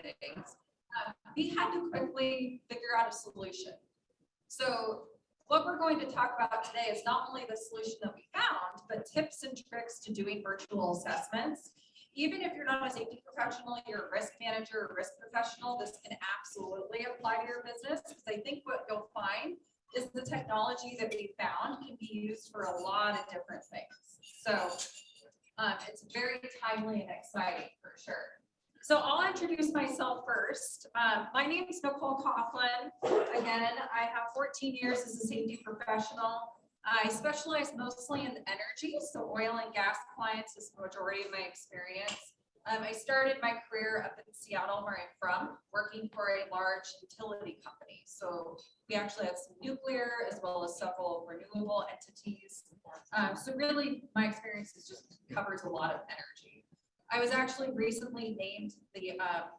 things, we had to quickly figure out a solution. So what we're going to talk about today is not only the solution that we found, but tips and tricks to doing virtual assessments. Even if you're not a safety professional, you're a risk manager or risk professional, this can absolutely apply to your business, because I think what you'll find is the technology that we found can be used for a lot of different things. So it's very timely and exciting for sure. So I'll introduce myself first. My name is Nicole Coughlin. Again, I have 14 years as a safety professional. I specialize mostly in energy, so oil and gas clients is the majority of my experience. I started my career up in Seattle, where I'm from, working for a large utility company. So we actually have some nuclear as well as several renewable entities. So really, my experience just covers a lot of energy. I was actually recently named the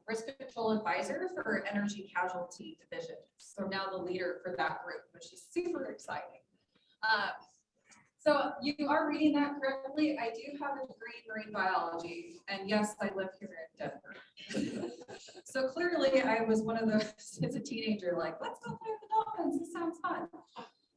risk control advisor for energy casualty division. So now the leader for that group, which is super exciting. So you are reading that correctly. I do have a degree in marine biology, and yes, I live here in Denver. So clearly I was one of those as a teenager, like, let's go play with the dolphins, this sounds fun.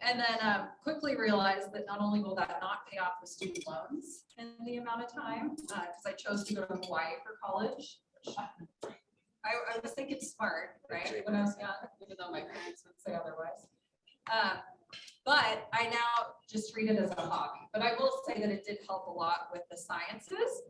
And then quickly realized that not only will that not pay off the student loans in the amount of time, because I chose to go to Hawaii for college, which I was thinking smart, right, when I was young, even though my parents would say otherwise. But I now just treat it as a hobby. But I will say that it did help a lot with the sciences.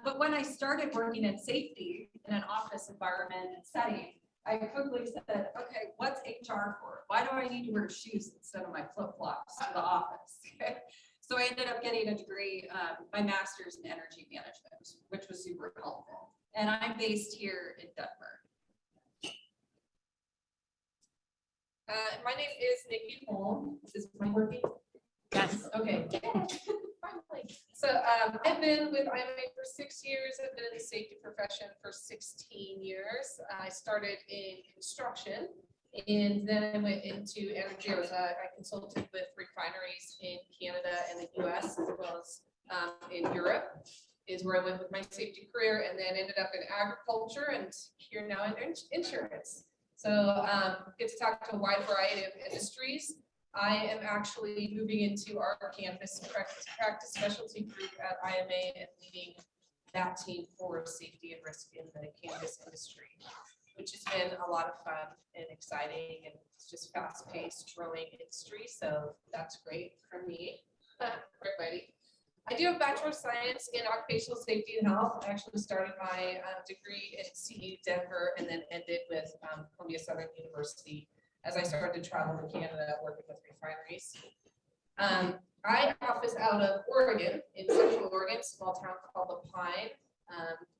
But when I started working in safety in an office environment and setting, I quickly said, okay, what's HR for? Why do I need to wear shoes instead of my flip-flops to the office? Okay. So I ended up getting a degree, my master's in energy management, which was super helpful. And I'm based here in Denver. My name is Nicole. Is my working? Yes. Okay. Finally. So I've been with IMA for 6 years. I've been in the safety profession for 16 years. I started in construction, and then I went into energy. I consulted with refineries in Canada and the US, as well as in Europe, is where I went with my safety career, and then ended up in agriculture, and here now in insurance. So get to talk to a wide variety of industries. I am actually moving into our campus practice specialty group at IMA and leading that team for safety and risk in the cannabis industry, which has been a lot of fun and exciting, and it's just fast-paced, growing industry. So that's great for me, for everybody. I do have a Bachelor of Science in Occupational Safety and Health. I actually started my degree in CU Denver and then ended with Columbia Southern University as I started to travel to Canada working with refineries. I office out of Oregon, in Central Oregon, a small town called La Pine,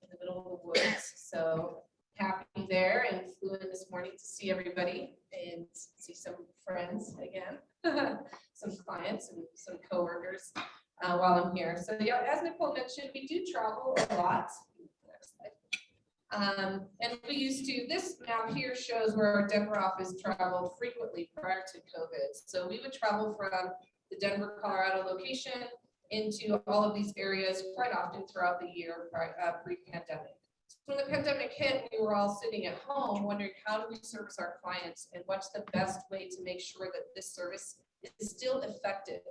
in the middle of the woods. So happy there, and flew in this morning to see everybody and see some friends again, some clients and some coworkers. While I'm here. So yeah, as Nicole mentioned, we do travel a lot. And we used to, this map here shows where our Denver office traveled frequently prior to COVID. So we would travel from the Denver, Colorado location into all of these areas quite often throughout the year pre-pandemic. So when the pandemic hit, we were all sitting at home wondering, how do we service our clients, and what's the best way to make sure that this service is still effective,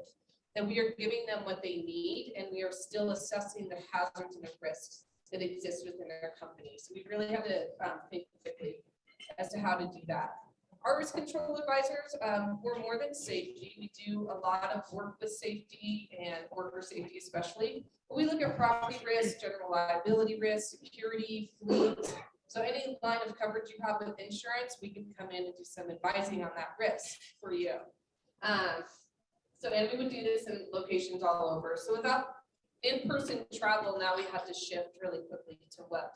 that we are giving them what they need, and we are still assessing the hazards and the risks that exist within their company. So we really have to think quickly as to how to do that. Our risk control advisors, we're more than safety. We do a lot of work with safety and worker safety especially. But we look at property risk, general liability risk, security, fleet. So any line of coverage you have with insurance, we can come in and do some advising on that risk for you. And we would do this in locations all over. So without in-person travel, now we had to shift really quickly to what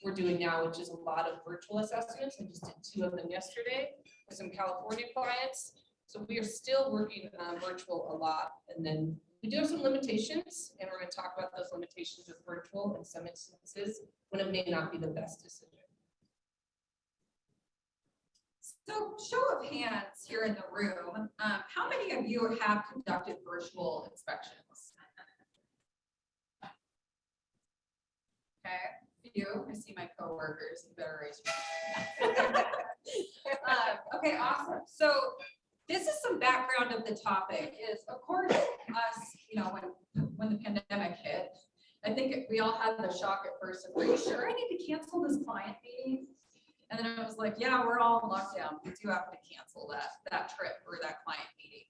we're doing now, which is a lot of virtual assessments. I just did 2 of them yesterday with some California clients. So we are still working virtual a lot. And then we do have some limitations, and we're going to talk about those limitations with virtual in some instances when it may not be the best decision. So show of hands here in the room, how many of you have conducted virtual inspections? Okay, few. I see my coworkers. You better raise your hand. Okay, awesome. So this is some background of the topic. Is of course us, when the pandemic hit, I think we all had the shock at first of, are you sure I need to cancel this client meeting? And then I was like, yeah, we're all in lockdown. We do have to cancel that trip or that client meeting.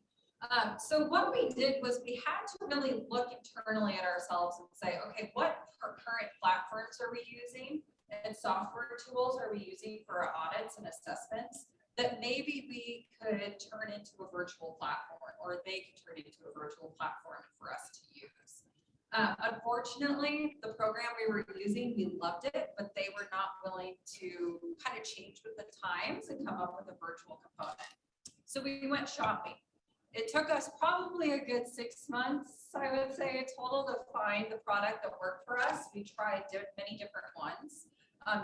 So what we did was we had to really look internally at ourselves and say, okay, what current platforms are we using and software tools are we using for our audits and assessments that maybe we could turn into a virtual platform, or they could turn into a virtual platform for us to use. Unfortunately, the program we were using, we loved it, but they were not willing to kind of change with the times and come up with a virtual component. So we went shopping. It took us probably a good 6 months, I would say, total to find the product that worked for us. We tried many different ones.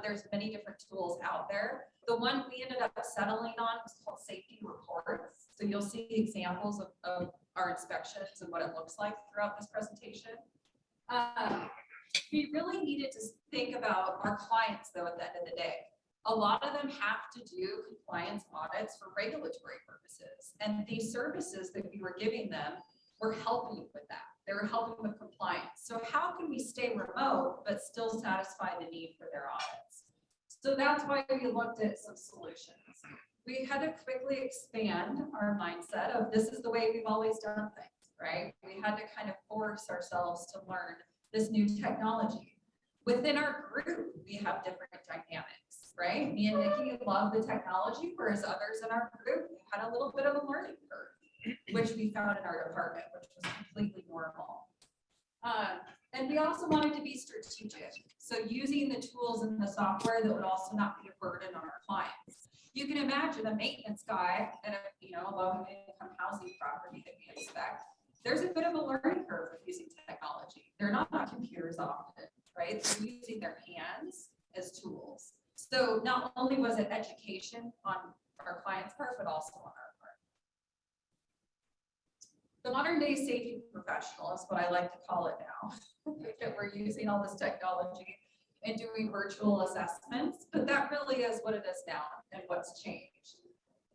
There's many different tools out there. The one we ended up settling on was called Safety Reports. So you'll see examples of our inspections and what it looks like throughout this presentation. We really needed to think about our clients, though, at the end of the day. A lot of them have to do compliance audits for regulatory purposes. And these services that we were giving them were helping with that. They were helping with compliance. So how can we stay remote, but still satisfy the need for their audits? So that's why we looked at some solutions. We had to quickly expand our mindset of this is the way we've always done things, right? We had to kind of force ourselves to learn this new technology. Within our group, we have different dynamics, right? Me and Nikki love the technology, whereas others in our group had a little bit of a learning curve, which we found in our department, which was completely normal. And we also wanted to be strategic. So using the tools and the software that would also not be a burden on our clients. You can imagine a maintenance guy at a low-income housing property that we inspect. There's a bit of a learning curve with using technology. They're not on computers often, right? They're using their hands as tools. So not only was it education on our clients' part, but also on our part. The modern day safety professional is what I like to call it now, that we're using all this technology and doing virtual assessments, but that really is what it is now and what's changed.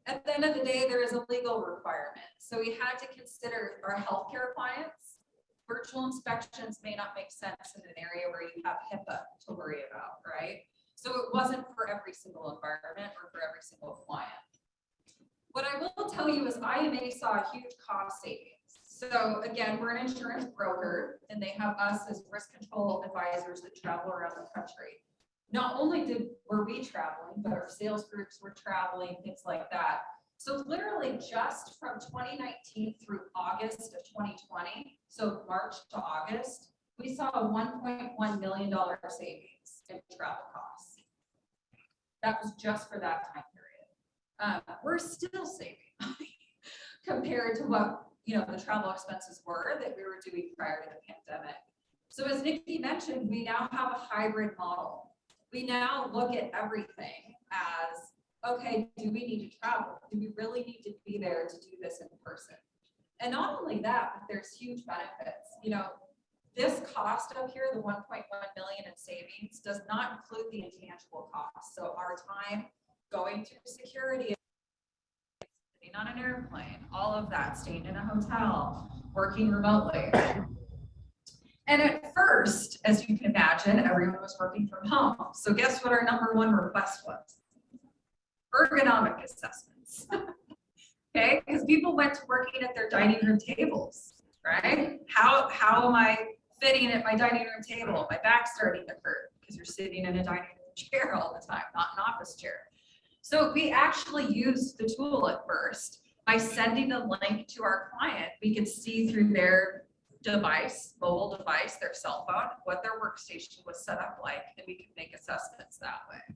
At the end of the day, there is a legal requirement. So we had to consider our healthcare clients. Virtual inspections may not make sense in an area where you have HIPAA to worry about, right? So it wasn't for every single environment or for every single client. What I will tell you is IMA saw a huge cost savings. So again, we're an insurance broker and they have us as risk control advisors that travel around the country. Not only were we traveling, but our sales groups were traveling, things like that. So literally just from 2019 through August of 2020, so March to August, we saw a $1.1 million savings in travel costs. That was just for that time period. We're still saving compared to what the travel expenses were that we were doing prior to the pandemic. So as Nikki mentioned, we now have a hybrid model. We now look at everything as, okay, do we need to travel? Do we really need to be there to do this in person? And not only that, but there's huge benefits. This cost up here, the 1.1 million in savings, does not include the intangible costs. So our time going through security, sitting on an airplane, all of that, staying in a hotel, working remotely. And at first, as you can imagine, everyone was working from home. So guess what our number one request was? Ergonomic assessments. Okay, because people went to working at their dining room tables, right? How am I fitting at my dining room table? My back's starting to hurt because you're sitting in a dining room chair all the time, not an office chair. So we actually used the tool at first. By sending a link to our client, we could see through their device, mobile device, their cell phone, what their workstation was set up like, and we could make assessments that way.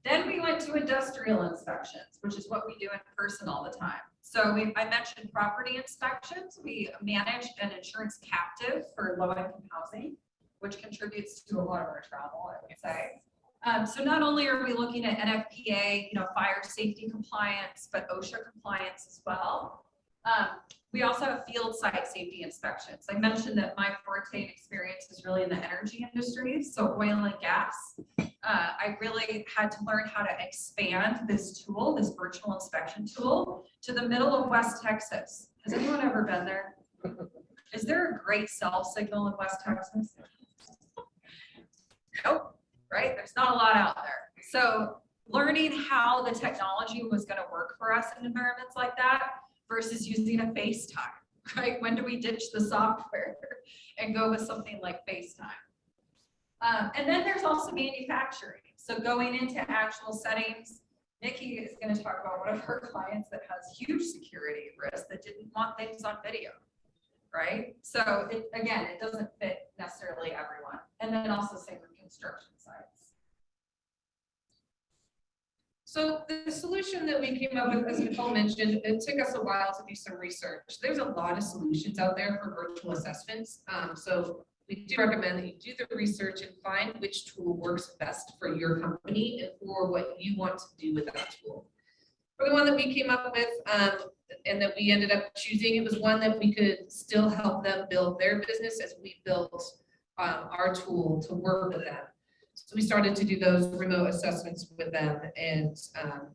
Then we went to industrial inspections, which is what we do in person all the time. So I mentioned property inspections. We manage an insurance captive for low-income housing, which contributes to a lot of our travel, I would say. So not only are we looking at NFPA, fire safety compliance, but OSHA compliance as well. We also have field site safety inspections. I mentioned that my forte and experience is really in the energy industry, so oil and gas. I really had to learn how to expand this tool, this virtual inspection tool, to the middle of West Texas. Has anyone ever been there? Is there a great cell signal in West Texas? Nope, right? There's not a lot out there. So learning how the technology was going to work for us in environments like that versus using a FaceTime, right? When do we ditch the software and go with something like FaceTime? And then there's also manufacturing. So going into actual settings, Nikki is going to talk about one of her clients that has huge security risk that didn't want things on video, right? So again, it doesn't fit necessarily everyone. And then also same with construction sites. So the solution that we came up with, as Nicole mentioned, it took us a while to do some research. There's a lot of solutions out there for virtual assessments. So we do recommend that you do the research and find which tool works best for your company and for what you want to do with that tool. For the one that we came up with and that we ended up choosing, it was one that we could still help them build their business as we built our tool to work with them. So we started to do those remote assessments with them and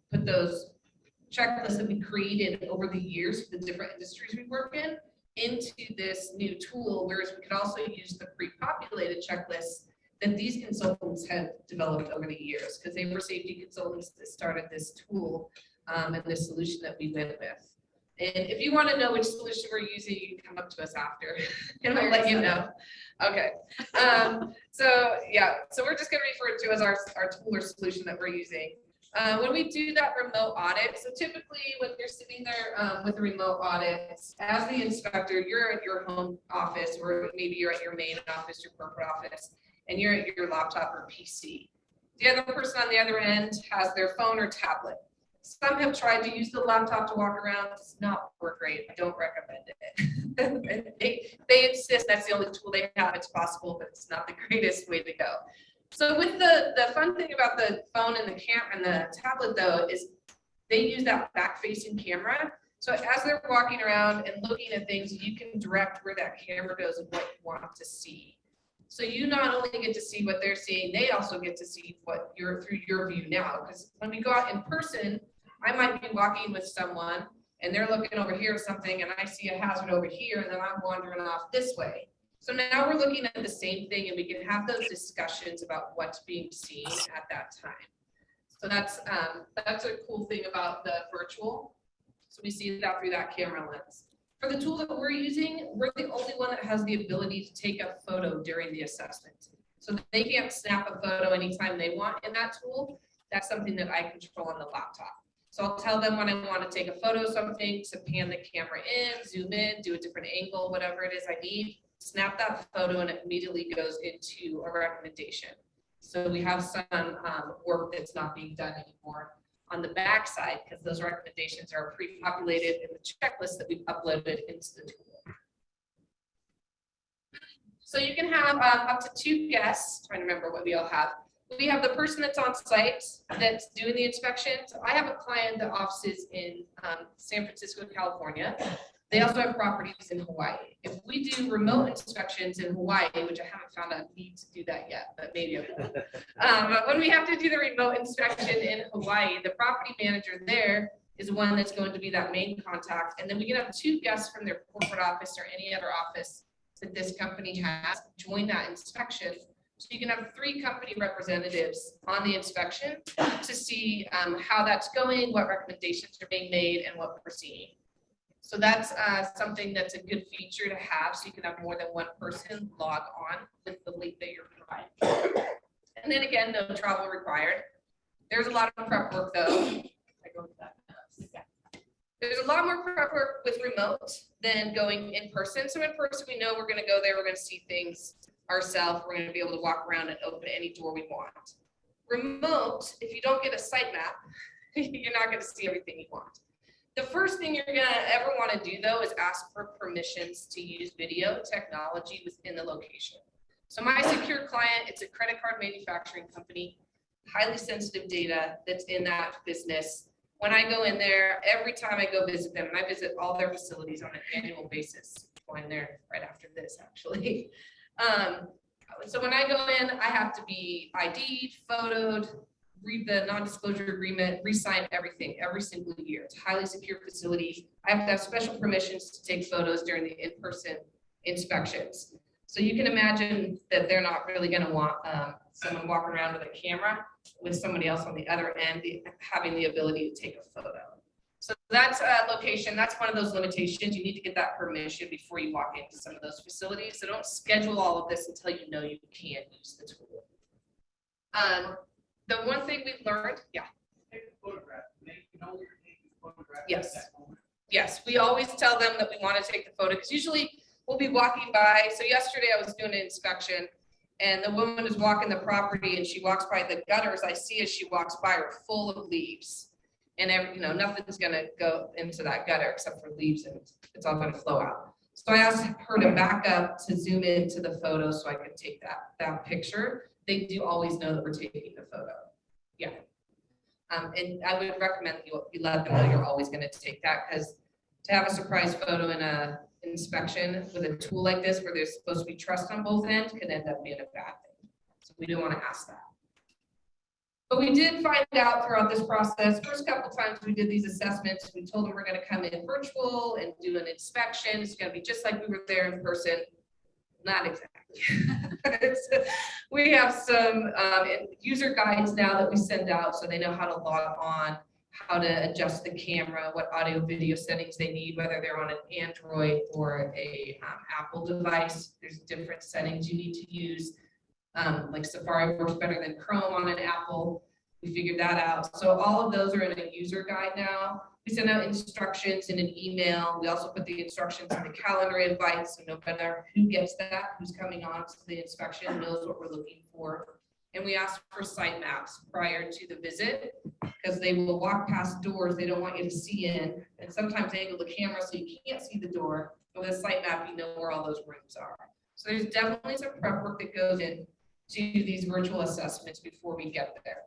put those checklists that we created over the years for the different industries we work in into this new tool, whereas we could also use the pre-populated checklists that these consultants had developed over the years, because they were safety consultants that started this tool and the solution that we went with. And if you want to know which solution we're using, you can come up to us after and I'll let you know. Okay. So yeah, so we're just going to refer to it as our tool or solution that we're using. When we do that remote audit, so typically when you're sitting there with a remote audit, as the inspector, you're at your home office, or maybe you're at your main office, your corporate office, and you're at your laptop or PC. The other person on the other end has their phone or tablet. Some have tried to use the laptop to walk around. It does not work great. I don't recommend it. they insist that's the only tool they have. It's possible, but it's not the greatest way to go. So with the fun thing about the phone and the camera and the tablet though, is they use that back-facing camera. So as they're walking around and looking at things, you can direct where that camera goes and what you want to see. So you not only get to see what they're seeing, they also get to see what you're through your view now. Because when we go out in person, I might be walking with someone and they're looking over here at something and I see a hazard over here and then I'm wandering off this way. So now we're looking at the same thing and we can have those discussions about what's being seen at that time. So that's a cool thing about the virtual. So we see that through that camera lens. For the tool that we're using, we're the only one that has the ability to take a photo during the assessment. So they can't snap a photo anytime they want in that tool. That's something that I control on the laptop. So I'll tell them when I want to take a photo of something, to pan the camera in, zoom in, do a different angle, whatever it is I need. Snap that photo and it immediately goes into a recommendation. So we have some work that's not being done anymore on the back side because those recommendations are pre-populated in the checklist that we've uploaded into the tool. So you can have up to 2 guests. Trying to remember what we all have. We have the person that's on site that's doing the inspection. So I have a client that offices in San Francisco, California. They also have properties in Hawaii. If we do remote inspections in Hawaii, which I haven't found a need to do that yet, but maybe I will. But when we have to do the remote inspection in Hawaii, the property manager there is one that's going to be that main contact. And then we can have 2 guests from their corporate office or any other office that this company has join that inspection. So you can have 3 company representatives on the inspection to see how that's going, what recommendations are being made, and what we're seeing. So that's something that's a good feature to have, so you can have more than one person log on with the link that you're providing. And then again, no travel required. There's a lot of prep work though. I go with that. There's a lot more prep work with remote than going in person. So in person, we know we're going to go there, we're going to see things ourselves, we're going to be able to walk around and open any door we want. Remote, if you don't get a site map, you're not going to see everything you want. The first thing you're gonna ever want to do though is ask for permissions to use video technology within the location. So my secure client, it's a credit card manufacturing company, highly sensitive data that's in that business. when I go in there, every time I go visit them, and I visit all their facilities on an annual basis, going there right after this, actually. So when I go in, I have to be ID'd, photoed, read the non-disclosure agreement, re-sign everything every single year. It's a highly secure facility. I have to have special permissions to take photos during the in-person inspections. So you can imagine that they're not really going to want someone walking around with a camera with somebody else on the other end having the ability to take a photo. So that's a location. That's one of those limitations. You need to get that permission before you walk into some of those facilities. So don't schedule all of this until you know you can use the tool. The one thing we've learned, yeah. Take a photograph. You know you're taking a photograph. Yes. At that moment. Yes, we always tell them that we want to take the photo because usually we'll be walking by. So yesterday I was doing an inspection and the woman is walking the property and she walks by the gutters. I see as she walks by are full of leaves. And nothing's gonna go into that gutter except for leaves and it's all gonna flow out. So I asked her to back up to zoom into the photo so I could take that picture. They do always know that we're taking the photo. Yeah. And I would recommend that you let them know you're always gonna take that because to have a surprise photo in a inspection with a tool like this where there's supposed to be trust on both ends could end up being a bad thing. So we don't want to ask that. But we did find out throughout this process, first couple times we did these assessments, we told them we're going to come in virtual and do an inspection. It's going to be just like we were there in person. Not exactly. We have some user guides now that we send out so they know how to log on, how to adjust the camera, what audio video settings they need, whether they're on an Android or a Apple device. There's different settings you need to use. Like Safari works better than Chrome on an Apple. We figured that out. So all of those are in a user guide now. We send out instructions in an email. We also put the instructions in the calendar invite, so no matter who gets that, who's coming on to the inspection knows what we're looking for. And we ask for site maps prior to the visit because they will walk past doors they don't want you to see in. And sometimes they angle the camera so you can't see the door. But with a site map, you know where all those rooms are. So there's definitely some prep work that goes in to these virtual assessments before we get there.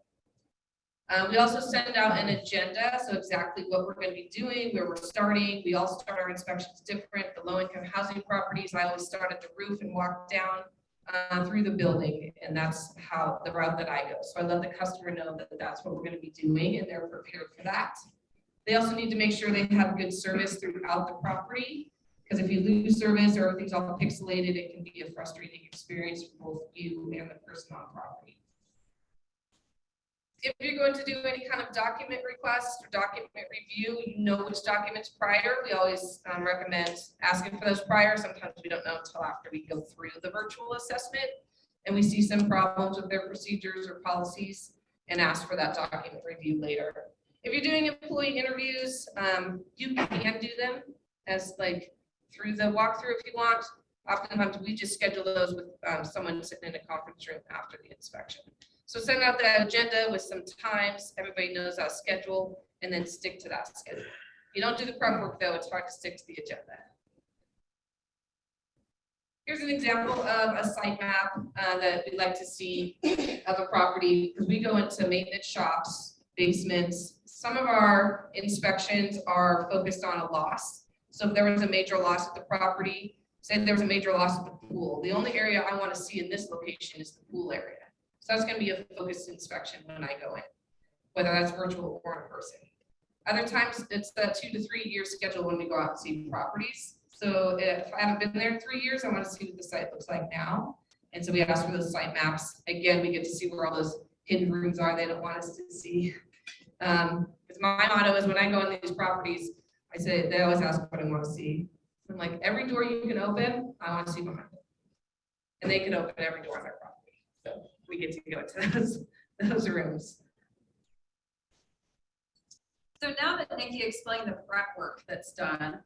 We also send out an agenda, so exactly what we're going to be doing, where we're starting. We all start our inspections different. The low-income housing properties, I always start at the roof and walk down through the building, and that's how the route that I go. So I let the customer know that that's what we're going to be doing, and they're prepared for that. They also need to make sure they have good service throughout the property, because if you lose service or everything's all pixelated, it can be a frustrating experience for both you and the person on property. If you're going to do any kind of document request or document review, you know which documents prior. We always recommend asking for those prior. Sometimes we don't know until after we go through the virtual assessment and we see some problems with their procedures or policies and ask for that document review later. If you're doing employee interviews, you can do them as like through the walkthrough if you want. Oftentimes we just schedule those with someone sitting in a conference room after the inspection. So send out that agenda with some times, everybody knows how to schedule, and then stick to that schedule. If you don't do the prep work though, it's hard to stick to the agenda. Here's an example of a site map that we like to see of a property, because we go into maintenance shops, basements. Some of our inspections are focused on a loss. So if there was a major loss at the property, say there was a major loss at the pool, the only area I want to see in this location is the pool area. So that's going to be a focused inspection when I go in, whether that's virtual or in person. Other times it's a 2 to 3 year schedule when we go out and see properties. So if I haven't been there in 3 years, I want to see what the site looks like now. And so we ask for those site maps. Again, we get to see where all those hidden rooms are they don't want us to see. Because my motto is when I go in these properties, I say, they always ask what I want to see. I'm like, every door you can open, I want to see behind it. And they can open every door on their property. So we get to go to those rooms. So now that Nikki explained the prep work that's done,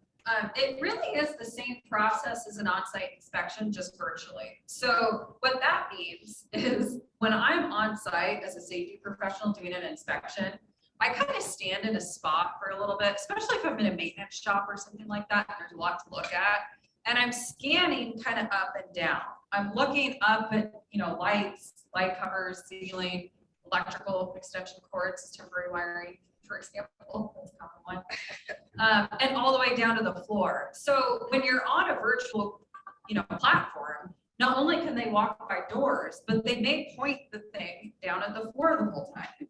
it really is the same process as an on-site inspection, just virtually. So what that means is when I'm on site as a safety professional doing an inspection, I kind of stand in a spot for a little bit, especially if I'm in a maintenance shop or something like that, and there's a lot to look at. And I'm scanning kind of up and down. I'm looking up at, lights, light covers, ceiling, electrical extension cords, temporary wiring, for example. that's a common one. And all the way down to the floor. So when you're on a virtual, platform, not only can they walk by doors, but they may point the thing down at the floor the whole time,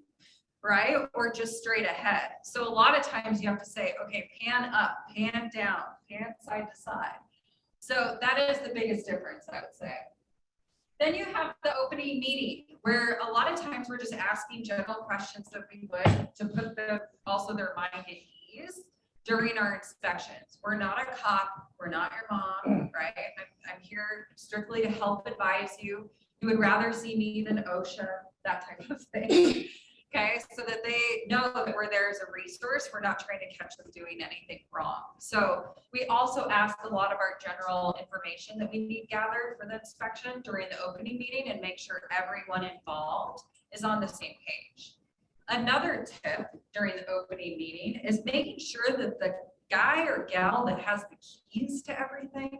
right? Or just straight ahead. So a lot of times you have to say, okay, pan up, pan down, pan side to side. So that is the biggest difference, I would say. Then you have the opening meeting, where a lot of times we're just asking general questions that we would to put also their mind at ease during our inspections. We're not a cop, we're not your mom, right? I'm here strictly to help advise you. You would rather see me than OSHA, that type of thing. Okay, so that they know that we're there as a resource. We're not trying to catch them doing anything wrong. So we also ask a lot of our general information that we need gathered for the inspection during the opening meeting and make sure everyone involved is on the same page. Another tip during the opening meeting is making sure that the guy or gal that has the keys to everything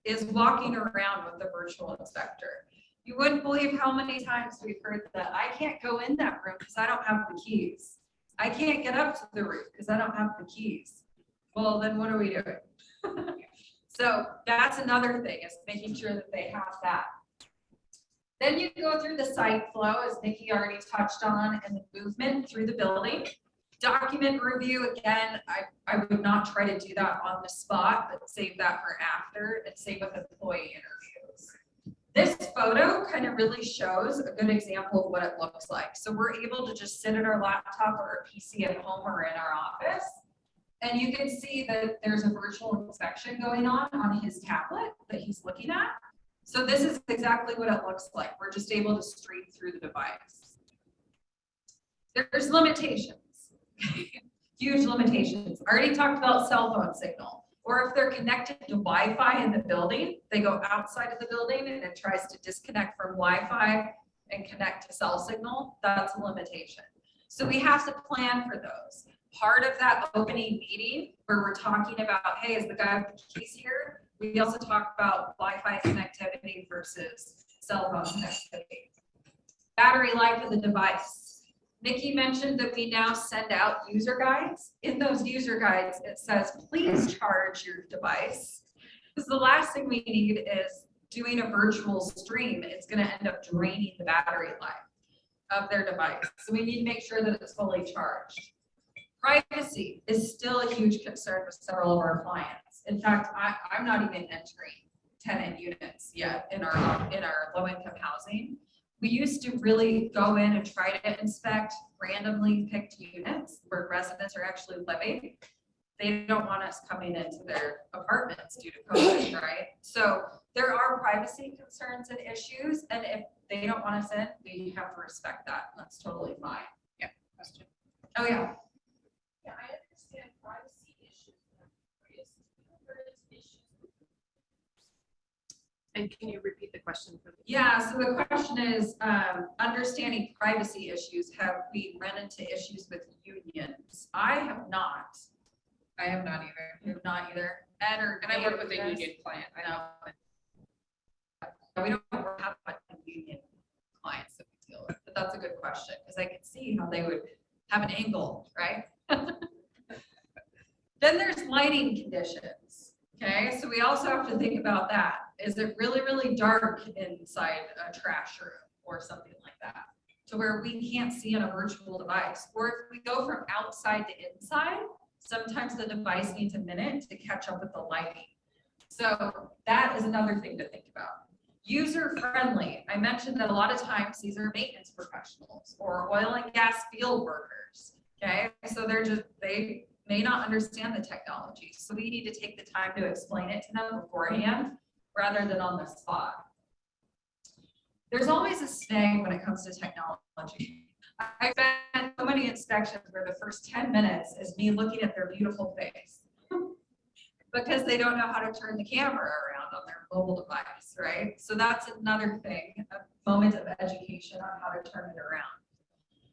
is walking around with the virtual inspector. You wouldn't believe how many times we've heard that I can't go in that room because I don't have the keys. I can't get up to the roof because I don't have the keys. Well, then what are we doing? So that's another thing, is making sure that they have that. Then you go through the site flow, as Nikki already touched on, and the movement through the building. Document review, again, I would not try to do that on the spot, but save that for after, and same with employee interviews. This photo kind of really shows a good example of what it looks like. So we're able to just sit at our laptop or a PC at home or in our office, and you can see that there's a virtual inspection going on his tablet that he's looking at. So this is exactly what it looks like. We're just able to stream through the device. There's limitations, huge limitations. I already talked about cell phone signal, or if they're connected to Wi-Fi in the building, they go outside of the building and it tries to disconnect from Wi-Fi and connect to cell signal. That's a limitation. So we have to plan for those. Part of that opening meeting where we're talking about, hey, is the guy with the keys here? We also talk about Wi-Fi connectivity versus cell phone connectivity. Battery life of the device. Nikki mentioned that we now send out user guides. In those user guides, it says, please charge your device. Because the last thing we need is doing a virtual stream. It's going to end up draining the battery life of their device. So we need to make sure that it's fully charged. Privacy is still a huge concern with several of our clients. In fact, I'm not even entering tenant units yet in our low-income housing. We used to really go in and try to inspect randomly picked units where residents are actually living. They don't want us coming into their apartments due to COVID, right? So there are privacy concerns and issues, and if they don't want us in, we have to respect that. That's totally fine. Yeah, question. Oh, yeah. Yeah, I understand privacy issues. And can you repeat the question for me? Yeah, so the question is, understanding privacy issues, have we run into issues with unions? I have not. I have not either. You have not either. Ed or And I work with a you guys? union client. I know. We don't have much union clients that we deal with, but that's a good question, because I can see how they would have an angle, right? Then there's lighting conditions. Okay, so we also have to think about that. Is it really, really dark inside a trash room or something like that, to where we can't see on a virtual device? Or if we go from outside to inside, sometimes the device needs a minute to catch up with the lighting. So that is another thing to think about. User friendly. I mentioned that a lot of times these are maintenance professionals or oil and gas field workers. Okay, so they may not understand the technology. So we need to take the time to explain it to them beforehand rather than on the spot. There's always a snag when it comes to technology. I've been so many inspections where the first 10 minutes is me looking at their beautiful face because they don't know how to turn the camera around on their mobile device, right? So that's another thing, a moment of education on how to turn it around.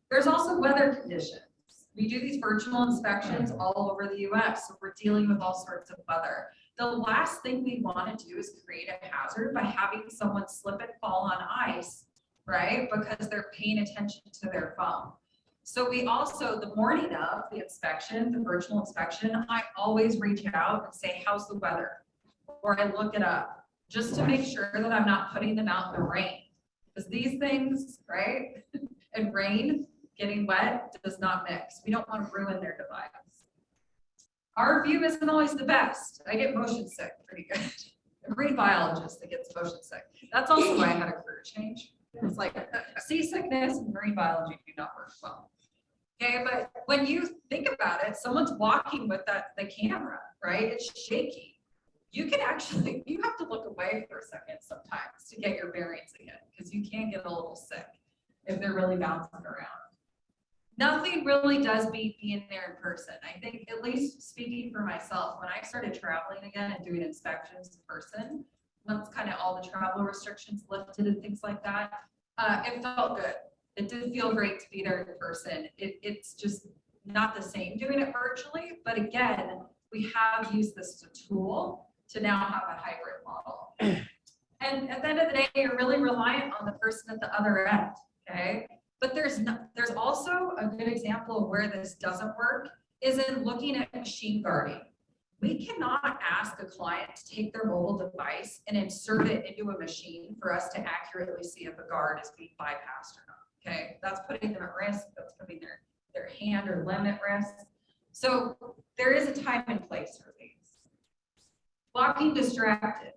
There's also weather conditions. We do these virtual inspections all over the US, so we're dealing with all sorts of weather. The last thing we want to do is create a hazard by having someone slip and fall on ice, right? Because they're paying attention to their phone. So we also, the morning of the inspection, the virtual inspection, I always reach out and say, how's the weather? Or I look it up, just to make sure that I'm not putting them out in the rain. Because these things, right, and rain, getting wet does not mix. We don't want to ruin their device. Our view isn't always the best. I get motion sick pretty good. A marine biologist that gets motion sick. That's also why I had a career change. It's like seasickness and marine biology do not work well. Okay, but when you think about it, someone's walking with the camera, right? It's shaky. You can actually, you have to look away for a second sometimes to get your bearings again, because you can get a little sick if they're really bouncing around. Nothing really does beat being there in person. I think, at least speaking for myself, when I started traveling again and doing inspections in person, once kind of all the travel restrictions lifted and things like that, it felt good. It did feel great to be there in person. It's just not the same doing it virtually, but again, we have used this as a tool to now have a hybrid model. And at the end of the day, you're really reliant on the person at the other end, okay? But there's also a good example of where this doesn't work is in looking at machine guarding. We cannot ask a client to take their mobile device and insert it into a machine for us to accurately see if a guard is being bypassed or not, okay? That's putting them at risk, that's putting their hand or limb at risk. So there is a time and place for these. Walking distracted.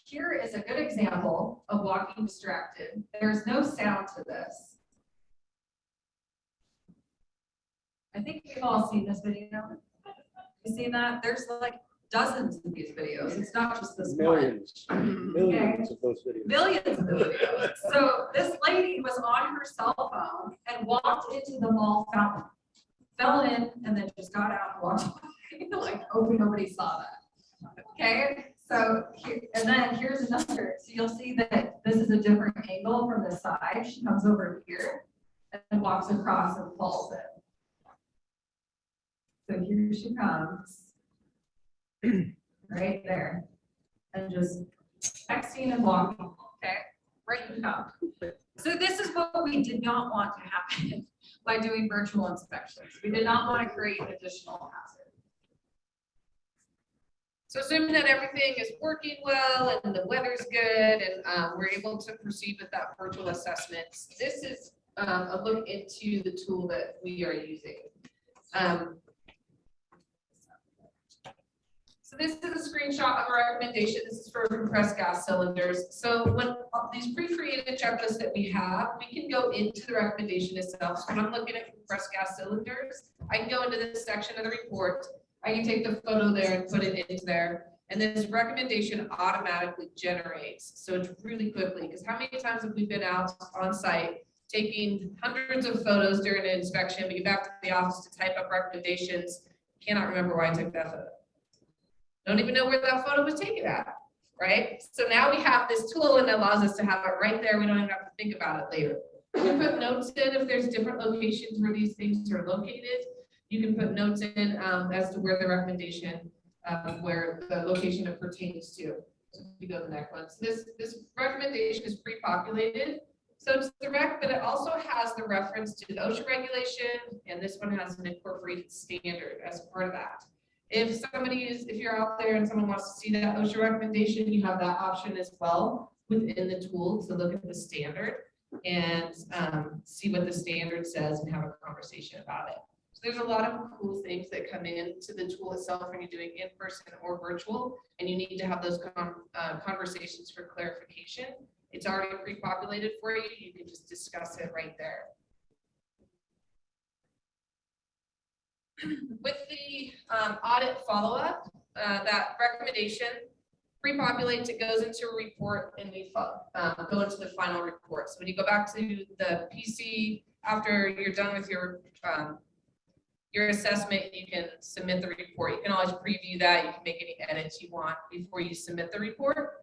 Here is a good example of walking distracted. There's no sound to this. I think we've all seen this video. You seen that? There's like dozens of these videos. It's not just this Millions, one. millions of those videos. Millions of videos. So this lady was on her cell phone and walked into the mall fountain, fell in, and then just got out and walked away. Like, hoping nobody saw that. Okay. So here, and then here's another. So you'll see that this is a different angle from the side. She comes over here and walks across and falls in. So here she comes, right there, and just texting and walking, okay, right in the top. So this is what we did not want to happen by doing virtual inspections. We did not want to create additional hazard. So assuming that everything is working well and the weather's good and we're able to proceed with that virtual assessments, this is a look into the tool that we are using. So this is a screenshot of a recommendation. This is for compressed gas cylinders. So when these pre-created checklists that we have, we can go into the recommendation itself. So when I'm looking at compressed gas cylinders, I can go into this section of the report. I can take the photo there and put it into there. And this recommendation automatically generates. So it's really quickly, because how many times have we been out on site taking hundreds of photos during an inspection, we get back to the office to type up recommendations, cannot remember why I took that photo. Don't even know where that photo was taken at, right? So now we have this tool and it allows us to have it right there. We don't even have to think about it later. You can put notes in if there's different locations where these things are located. You can put notes in as to where the recommendation, where the location it pertains to. So if you go to the next one. So this recommendation is pre-populated. So it's direct, but it also has the reference to the OSHA regulation, and this one has an incorporated standard as part of that. If you're out there and someone wants to see that OSHA recommendation, you have that option as well within the tool to look at the standard and see what the standard says and have a conversation about it. So there's a lot of cool things that come into the tool itself when you're doing in person or virtual, and you need to have those conversations for clarification. It's already pre-populated for you. You can just discuss it right there. With the audit follow-up, that recommendation pre-populates, it goes into a report, and we go into the final report. So when you go back to the PC after you're done with your assessment, you can submit the report. You can always preview that. You can make any edits you want before you submit the report.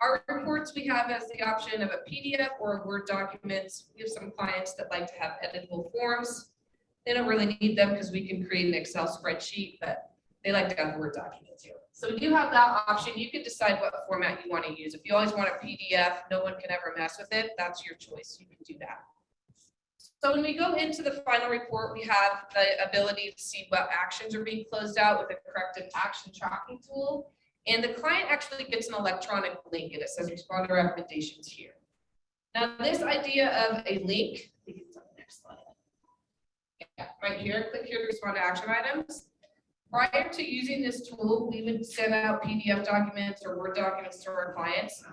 Our reports we have as the option of a PDF or a Word document. We have some clients that like to have editable forms. They don't really need them because we can create an Excel spreadsheet, but they like to have Word documents too. So we do have that option. You can decide what format you want to use. If you always want a PDF, no one can ever mess with it, that's your choice. You can do that. So when we go into the final report, we have the ability to see what actions are being closed out with a corrective action tracking tool. And the client actually gets an electronic link and it says respond to recommendations here. Now this idea of a link, I think it's on the next slide. Yeah, right here, click here to respond to action items. Prior to using this tool, we would send out PDF documents or Word documents to our clients.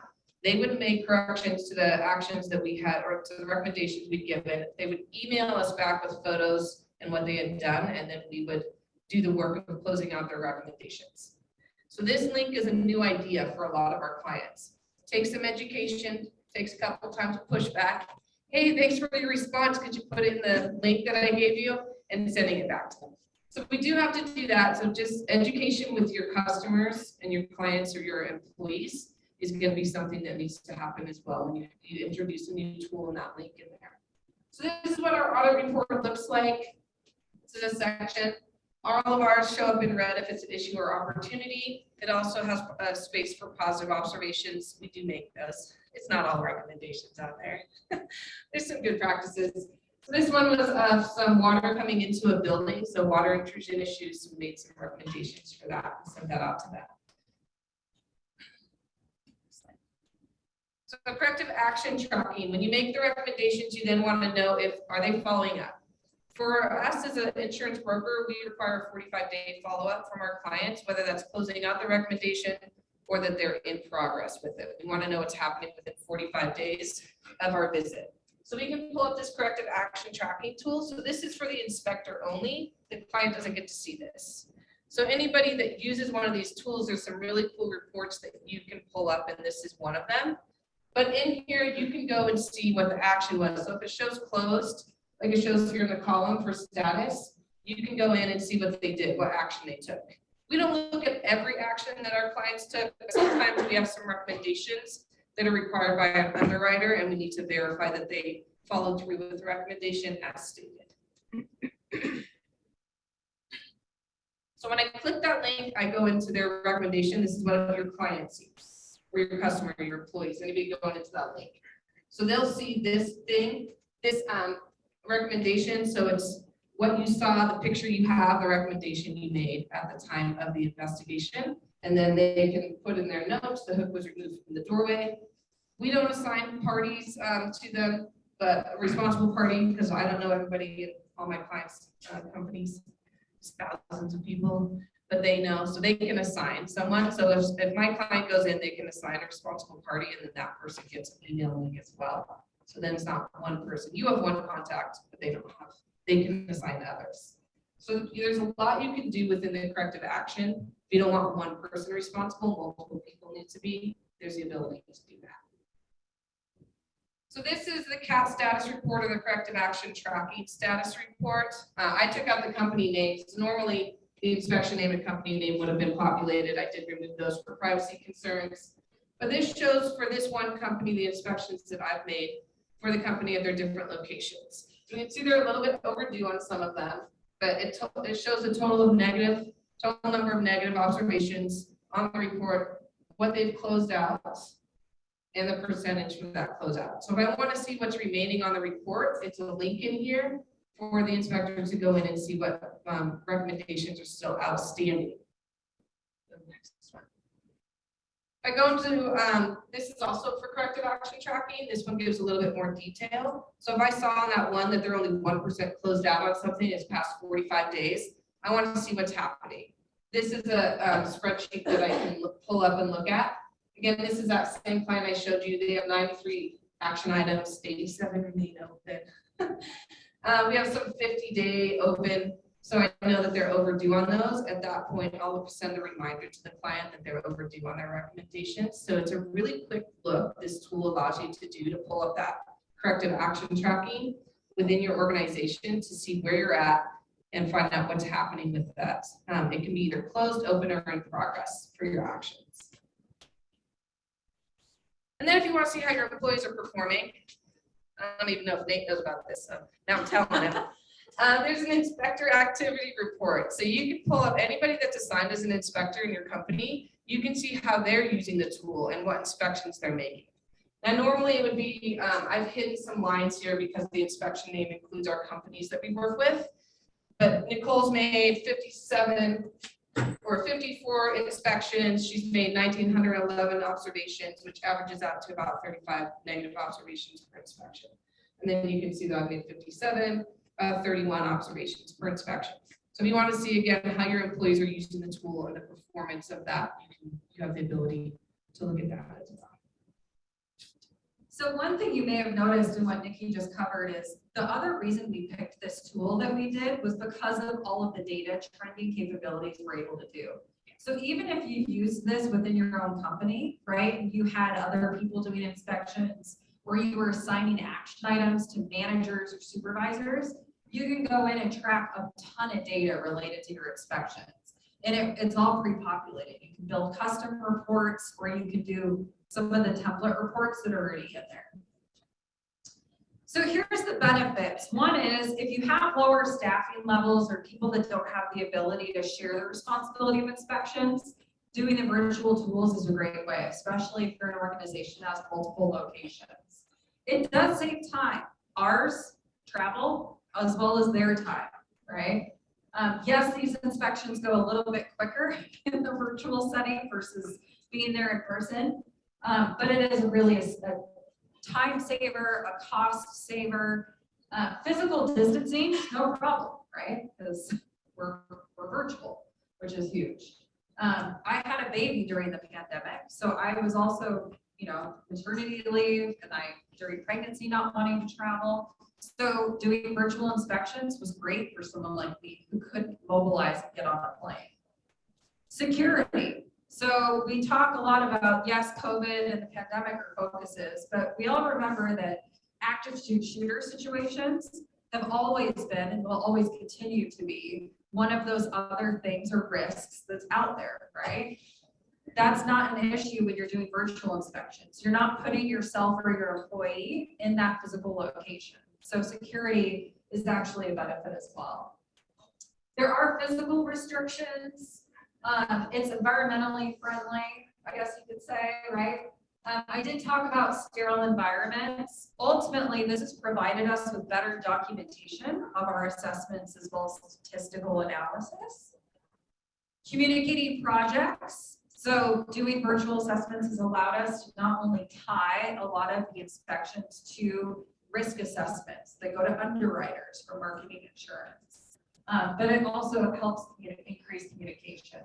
They would make corrections to the actions that we had or to the recommendations we'd given. They would email us back with photos and what they had done, and then we would do the work of closing out their recommendations. So this link is a new idea for a lot of our clients. Takes some education, takes a couple times to push back. Hey, thanks for your response. Could you put it in the link that I gave you? And sending it back to them. So we do have to do that. So just education with your customers and your clients or your employees is going to be something that needs to happen as well when you introduce a new tool and that link in there. So this is what our audit report looks like. This is a section. All of ours show up in red if it's an issue or opportunity. It also has a space for positive observations. We do make those. It's not all recommendations out there. There's some good practices. So this one was some water coming into a building. So water intrusion issues, we made some recommendations for that and sent that out to them. So corrective action tracking, when you make the recommendations, you then want to know if, are they following up? For us as an insurance broker, we require a 45-day follow-up from our clients, whether that's closing out the recommendation or that they're in progress with it. We want to know what's happening within 45 days of our visit. So we can pull up this corrective action tracking tool. So this is for the inspector only. The client doesn't get to see this. So anybody that uses one of these tools, there's some really cool reports that you can pull up, and this is one of them. But in here, you can go and see what the action was. So if it shows closed, like it shows here in the column for status, you can go in and see what they did, what action they took. We don't look at every action that our clients took, but sometimes we have some recommendations that are required by an underwriter, and we need to verify that they followed through with the recommendation as stated. So when I click that link, I go into their recommendation. This is what your client sees, or your customer, or your employees, anybody going into that link. So they'll see this thing, this recommendation. So it's what you saw, the picture you have, the recommendation you made at the time of the investigation. And then they can put in their notes, the hook was removed from the doorway. We don't assign parties to them, but a responsible party, because I don't know everybody in all my clients' companies, thousands of people, but they know, so they can assign someone. So if my client goes in, they can assign a responsible party, and then that person gets an email link as well. So then it's not one person. You have one contact, but they don't have, they can assign others. So there's a lot you can do within the corrective action. If you don't want one person responsible, multiple people need to be, there's the ability to do that. So this is the CAT status report, or the corrective action tracking status report. I took out the company names. Normally the inspection name and company name would have been populated. I did remove those for privacy concerns. But this shows for this one company the inspections that I've made for the company at their different locations. So you can see they're a little bit overdue on some of them, but it shows a total number of negative observations on the report, what they've closed out, and the percentage for that closeout. So if I want to see what's remaining on the report, it's a link in here for the inspectors to go in and see what recommendations are still outstanding. The next one. If I go to, this is also for corrective action tracking. This one gives a little bit more detail. So if I saw on that one that they're only 1% closed out on something, it's past 45 days, I want to see what's happening. This is a spreadsheet that I can pull up and look at. Again, this is that same client I showed you. They have 93 action items, 87 remain open. We have some 50-day open. So I know that they're overdue on those. At that point, I'll send a reminder to the client that they're overdue on their recommendations. So it's a really quick look this tool allows you to do to pull up that corrective action tracking within your organization to see where you're at and find out what's happening with that. It can be either closed, open, or in progress for your actions. And then if you want to see how your employees are performing, I don't even know if Nate knows about this, so now I'm telling him. There's an inspector activity report. So you can pull up anybody that's assigned as an inspector in your company. You can see how they're using the tool and what inspections they're making. Now, normally it would be, I've hidden some lines here because the inspection name includes our companies that we work with. But Nicole's made 57 or 54 inspections. She's made 1,911 observations, which averages out to about 35 negative observations per inspection. And then you can see that I've made 57, 31 observations per inspection. So if you want to see again how your employees are using the tool and the performance of that, you have the ability to look at that as well. So one thing you may have noticed in what Nikki just covered is the other reason we picked this tool that we did was because of all of the data trending capabilities we're able to do. So even if you use this within your own company, right, you had other people doing inspections or you were assigning action items to managers or supervisors, you can go in and track a ton of data related to your inspections. And it's all pre-populated. You can build custom reports or you can do some of the template reports that are already in there. So here's the benefits. One is if you have lower staffing levels or people that don't have the ability to share the responsibility of inspections, doing the virtual tools is a great way, especially if you're an organization that has multiple locations. It does save time, ours, travel, as well as their time, right? Yes, these inspections go a little bit quicker in the virtual setting versus being there in person, but it is really a time saver, a cost saver. Physical distancing, no problem, right? Because we're virtual, which is huge. I had a baby during the pandemic, so I was also, maternity leave, and during pregnancy not wanting to travel. So doing virtual inspections was great for someone like me who couldn't mobilize and get on a plane. Security. So we talk a lot about, yes, COVID and the pandemic are focuses, but we all remember that active shooter situations have always been and will always continue to be one of those other things or risks that's out there, right? That's not an issue when you're doing virtual inspections. You're not putting yourself or your employee in that physical location. So security is actually a benefit as well. There are physical restrictions. It's environmentally friendly, I guess you could say, right? I did talk about sterile environments. Ultimately, this has provided us with better documentation of our assessments as well as statistical analysis. Communicating projects. So doing virtual assessments has allowed us to not only tie a lot of the inspections to risk assessments that go to underwriters for marketing insurance, but it also helps increase communication.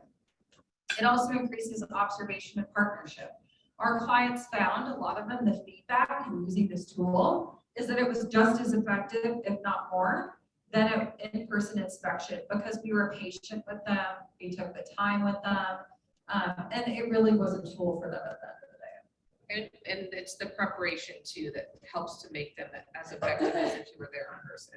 It also increases observation and partnership. Our clients found, a lot of them, the feedback in using this tool is that it was just as effective, if not more, than an in-person inspection because we were patient with them, we took the time with them, and it really was a tool for them at the end of the day. And it's the preparation too that helps to make them as effective as if you were there in person.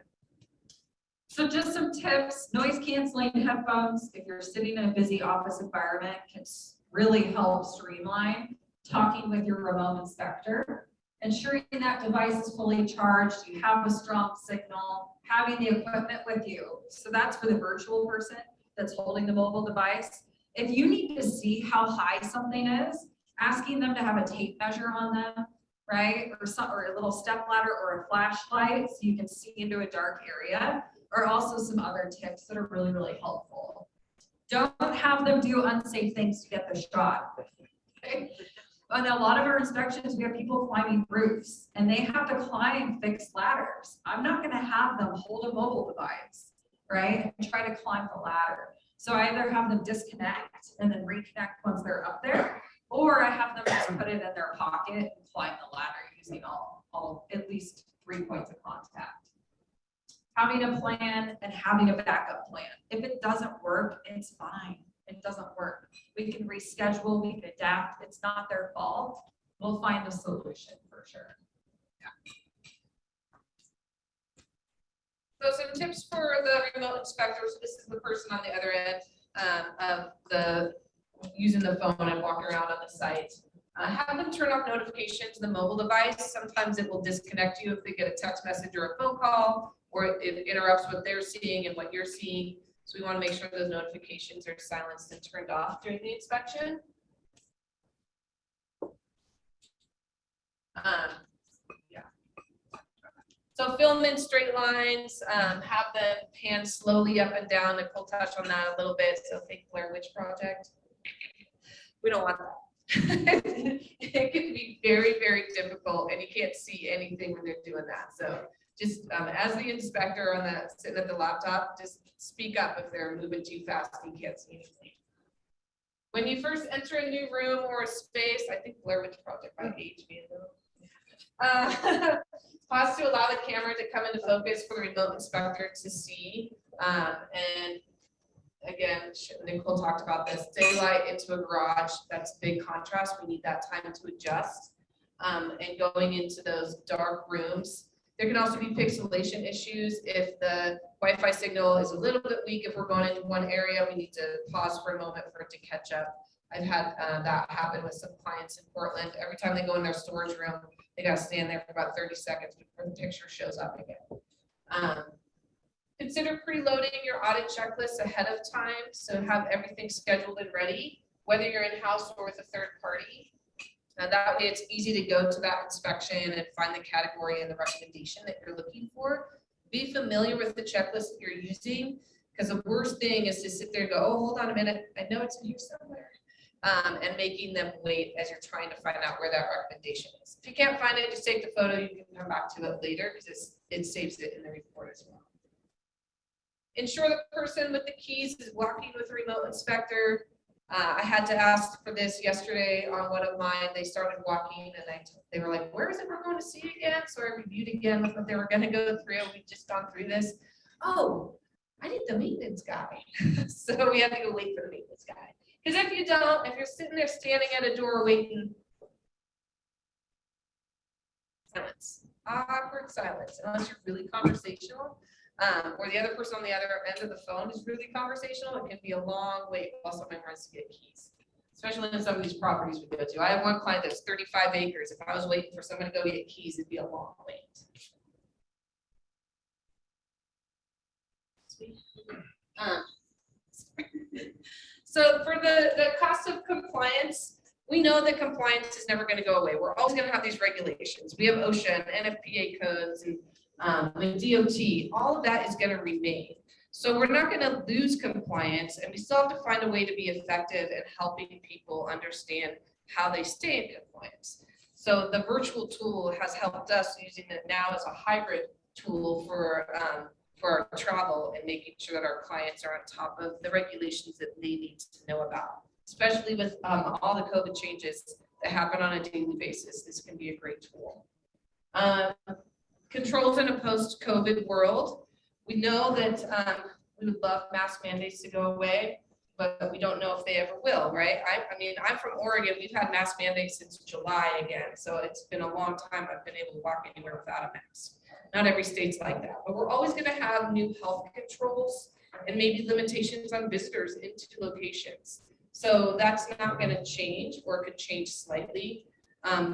So just some tips, noise canceling headphones, if you're sitting in a busy office environment, can really help streamline talking with your remote inspector, ensuring that device is fully charged, you have a strong signal, having the equipment with you. So that's for the virtual person that's holding the mobile device. If you need to see how high something is, asking them to have a tape measure on them, right? Or a little step ladder or a flashlight so you can see into a dark area, are also some other tips that are really, really helpful. Don't have them do unsafe things to get the shot. Okay? On a lot of our inspections, we have people climbing roofs and they have to climb fixed ladders. I'm not going to have them hold a mobile device, right, and try to climb the ladder. So I either have them disconnect and then reconnect once they're up there, or I have them just put it in their pocket and climb the ladder using all at least 3 points of contact. Having a plan and having a backup plan. If it doesn't work, it's fine. It doesn't work. We can reschedule, we can adapt. It's not their fault. We'll find a solution for sure. So some tips for the remote inspectors. This is the person on the other end of the using the phone and walking around on the site. Have them turn off notifications to the mobile device. Sometimes it will disconnect you if they get a text message or a phone call, or it interrupts what they're seeing and what you're seeing. So we want to make sure those notifications are silenced and turned off during the inspection. Yeah. So film in straight lines, have them pan slowly up and down. Nicole touched on that a little bit. So think Blair Witch Project. We don't want that. It can be very, very difficult and you can't see anything when they're doing that. So just as the inspector on that sitting at the laptop, just speak up if they're moving too fast and you can't see anything. When you first enter a new room or a space, I think Blair Witch Project by age me a little. Pause to allow the camera to come into focus for the remote inspector to see. And again, Nicole talked about this, daylight into a garage, that's big contrast. We need that time to adjust. And going into those dark rooms. There can also be pixelation issues. If the Wi-Fi signal is a little bit weak, if we're going into one area, we need to pause for a moment for it to catch up. I've had that happen with some clients in Portland. Every time they go in their storage room, they gotta stand there for about 30 seconds before the picture shows up again. Consider preloading your audit checklist ahead of time. So have everything scheduled and ready, whether you're in-house or with a third party. And that way it's easy to go to that inspection and find the category and the recommendation that you're looking for. Be familiar with the checklist that you're using, because the worst thing is to sit there and go, oh, hold on a minute, I know it's in here somewhere. And making them wait as you're trying to find out where that recommendation is. If you can't find it, just take the photo, you can come back to it later because it saves it in the report as well. Ensure the person with the keys is walking with a remote inspector. I had to ask for this yesterday on one of mine. They started walking and they were like, where is it we're going to see again? So I reviewed again with what they were going to go through. We've just gone through this. Oh, I need the maintenance guy. So we have to go wait for the maintenance guy. Because if you don't, if you're sitting there standing at a door waiting, silence, awkward silence, unless you're really conversational. Or the other person on the other end of the phone is really conversational, it can be a long wait while someone runs to get keys, especially in some of these properties we go to. I have one client that's 35 acres. If I was waiting for someone to go get keys, it'd be a long wait. So for the cost of compliance, we know that compliance is never going to go away. We're always going to have these regulations. We have OSHA and NFPA codes and with DOT, all of that is going to remain. So we're not going to lose compliance, and we still have to find a way to be effective at helping people understand how they stay in compliance. So the virtual tool has helped us using it now as a hybrid tool for our travel and making sure that our clients are on top of the regulations that they need to know about, especially with all the COVID changes that happen on a daily basis. This can be a great tool. Controls in a post-COVID world. We know that we would love mask mandates to go away, but we don't know if they ever will, right? I mean, I'm from Oregon. We've had mask mandates since July again. So it's been a long time I've been able to walk anywhere without a mask. Not every state's like that, but we're always going to have new health controls and maybe limitations on visitors into locations. So that's not going to change, or it could change slightly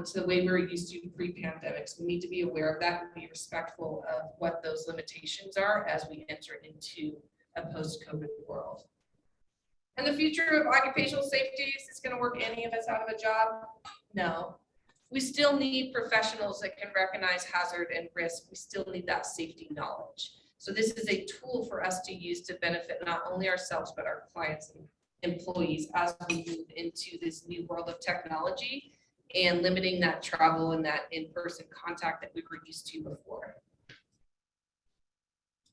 to the way we were used to pre-pandemic. So we need to be aware of that and be respectful of what those limitations are as we enter into a post-COVID world. And the future of occupational safety, is this going to work any of us out of a job? No. We still need professionals that can recognize hazard and risk. We still need that safety knowledge. So this is a tool for us to use to benefit not only ourselves, but our clients and employees as we move into this new world of technology and limiting that travel and that in-person contact that we were used to before.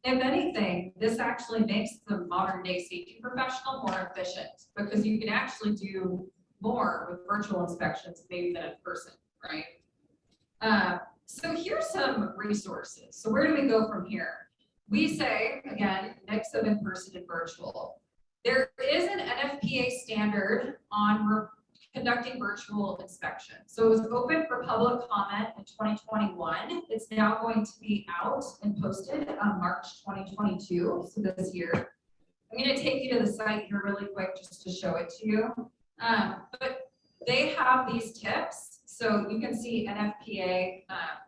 If anything, this actually makes the modern day safety professional more efficient, because you can actually do more with virtual inspections maybe than in person, right? So here's some resources. So where do we go from here? We say, again, mix of in-person and virtual. There is an NFPA standard on conducting virtual inspections. So it was open for public comment in 2021. It's now going to be out and posted on March 2022, so this year. I'm going to take you to the site here really quick just to show it to you. But they have these tips. So you can see NFPA,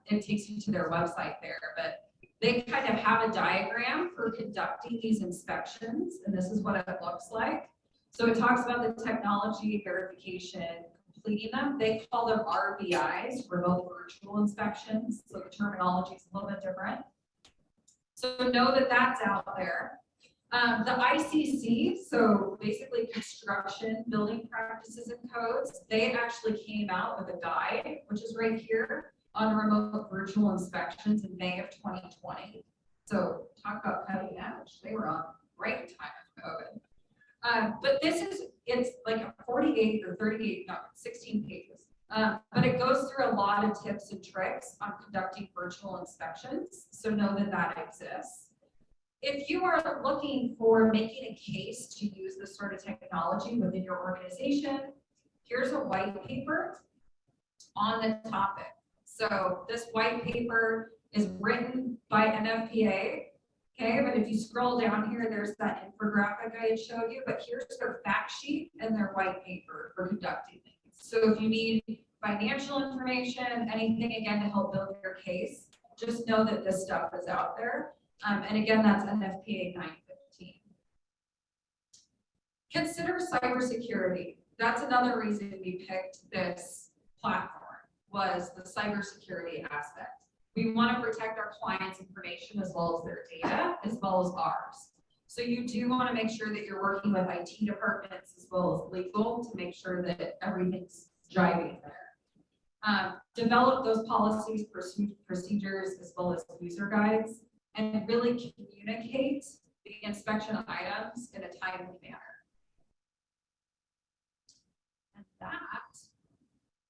it takes you to their website there, but they kind of have a diagram for conducting these inspections, and this is what it looks like. So it talks about the technology, verification, completing them. They call them RVIs, remote virtual inspections, so the terminology is a little bit different. So know that that's out there. The ICC, so basically construction, building practices and codes, they actually came out with a guide, which is right here, on remote virtual inspections in May of 2020. So talk about cutting edge. They were on right time of COVID. But it's like a 48 or 38, no, 16 pages. But it goes through a lot of tips and tricks on conducting virtual inspections. So know that that exists. If you are looking for making a case to use this sort of technology within your organization, here's a white paper on the topic. So this white paper is written by NFPA, okay? But if you scroll down here, there's that infographic I had showed you, but here's their fact sheet and their white paper for conducting things. So if you need financial information, anything again to help build your case, just know that this stuff is out there. And again, that's NFPA 915. Consider cybersecurity. That's another reason we picked this platform, was the cybersecurity aspect. We want to protect our clients' information as well as their data, as well as ours. So you do want to make sure that you're working with IT departments as well as legal to make sure that everything's jiving there. Develop those policies, procedures, as well as user guides, and really communicate the inspection items in a timely manner. And that.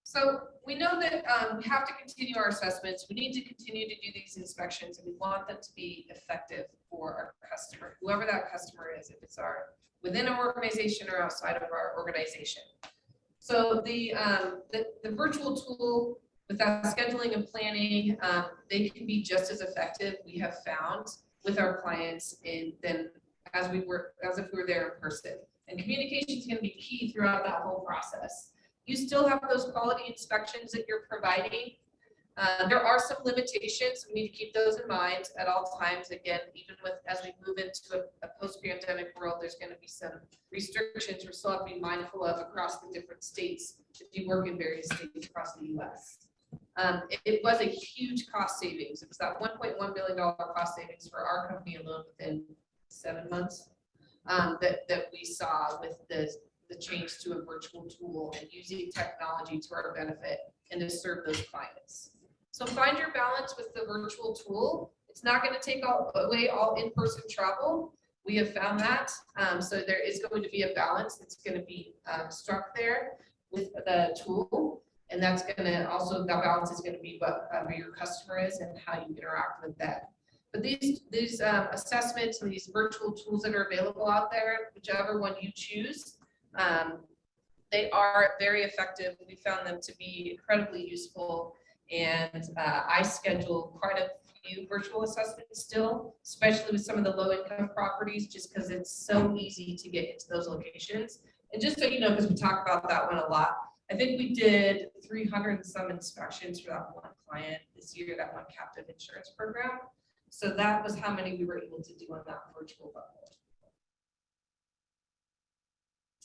So we know that we have to continue our assessments. We need to continue to do these inspections, and we want them to be effective for our customer, whoever that customer is, if it's within our organization or outside of our organization. So the virtual tool with that scheduling and planning, they can be just as effective, we have found, with our clients as if we were there in person. And communication is going to be key throughout that whole process. You still have those quality inspections that you're providing. There are some limitations. We need to keep those in mind at all times. Again, even as we move into a post-pandemic world, there's going to be some restrictions we still have to be mindful of across the different states if you work in various states across the U.S. It was a huge cost savings. It was that $1.1 billion cost savings for our company alone within 7 months that we saw with the change to a virtual tool and using technology to our benefit and to serve those clients. So find your balance with the virtual tool. It's not going to take away all in-person travel. We have found that. So there is going to be a balance that's going to be struck there with the tool. And that's going to also, that balance is going to be what your customer is and how you interact with that. But these assessments and these virtual tools that are available out there, whichever one you choose, they are very effective. We found them to be incredibly useful. And I schedule quite a few virtual assessments still, especially with some of the low income properties, just because it's so easy to get into those locations. And just so you know, because we talk about that one a lot, I think we did 300 and some inspections for that one client this year, that one captive insurance program. So that was how many we were able to do on that virtual level.